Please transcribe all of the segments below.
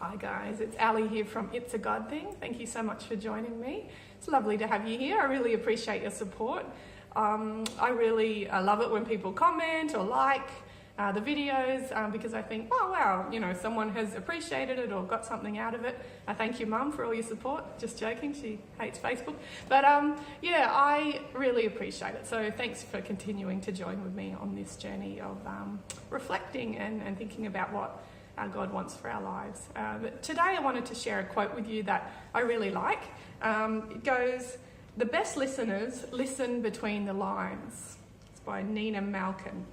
Hi guys, it's Ali here from It's a God Thing. Thank you so much for joining me. It's lovely to have you here. I really appreciate your support. I really love it when people comment or like the videos because I think, oh wow, you know, someone has appreciated it or got something out of it. I thank you, Mum, for all your support. Just joking, she hates Facebook. But yeah, I really appreciate it. So thanks for continuing to join with me on this journey of reflecting and thinking about what God wants for our lives. But today I wanted to share a quote with you that I really like. It goes, "The best listeners listen between the lines." It's by Nina Malkin.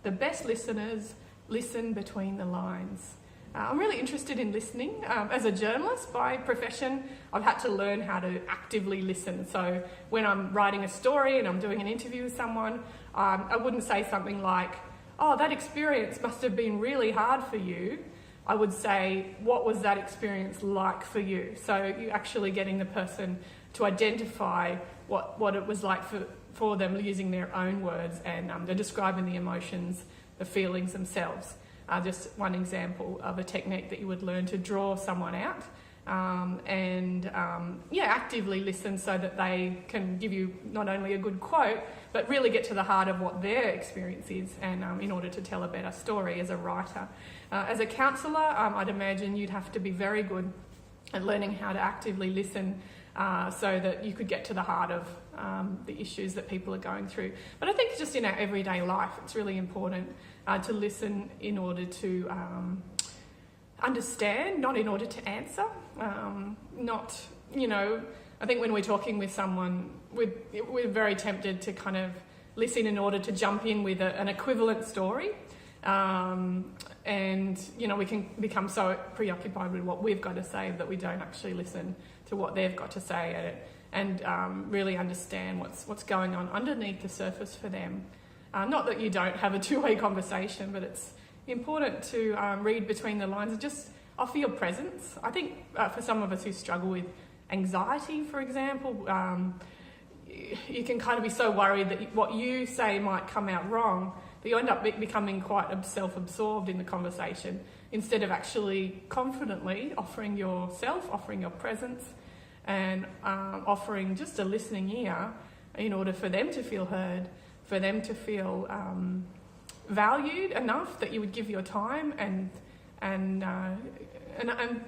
The best listeners listen between the lines. I'm really interested in listening. As a journalist by profession, I've had to learn how to actively listen. So when I'm writing a story and I'm doing an interview with someone, I wouldn't say something like, "Oh, that experience must have been really hard for you." I would say, "What was that experience like for you?" So you're actually getting the person to identify what it was like for them using their own words, and they're describing the emotions, the feelings themselves. Just one example of a technique that you would learn to draw someone out actively listen so that they can give you not only a good quote, but really get to the heart of what their experience is, and in order to tell a better story as a writer. As a counsellor, I'd imagine you'd have to be very good at learning how to actively listen so that you could get to the heart of the issues that people are going through. But I think just in our everyday life, it's really important to listen in order to understand, not in order to answer. I think when we're talking with someone, we're very tempted to kind of listen in order to jump in with an equivalent story. We can become so preoccupied with what we've got to say that we don't actually listen to what they've got to say and really understand what's going on underneath the surface for them. Not that you don't have a two-way conversation, but it's important to read between the lines and just offer your presence. I think for some of us who struggle with anxiety, for example, you can kind of be so worried that what you say might come out wrong that you end up becoming quite self-absorbed in the conversation instead of actually confidently offering yourself, offering your presence, and offering just a listening ear in order for them to feel heard, for them to feel valued enough that you would give your time and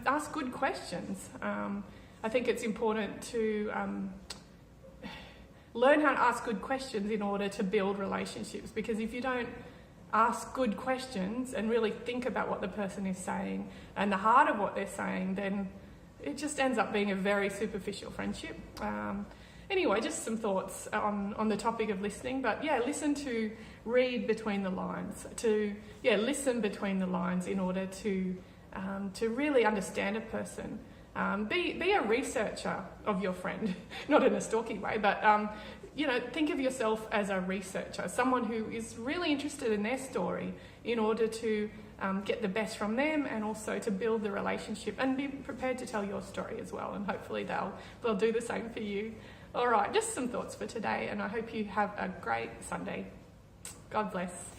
ask good questions. I think it's important to learn how to ask good questions in order to build relationships, because if you don't ask good questions and really think about what the person is saying and the heart of what they're saying, then it just ends up being a very superficial friendship. Anyway, just some thoughts on the topic of listening, but yeah, read between the lines, listen between the lines in order to really understand a person. Be a researcher of your friend, not in a stalky way, but think of yourself as a researcher, someone who is really interested in their story in order to get the best from them and also to build the relationship, and be prepared to tell your story as well, and hopefully they'll do the same for you. All right, just some thoughts for today, and I hope you have a great Sunday. God bless.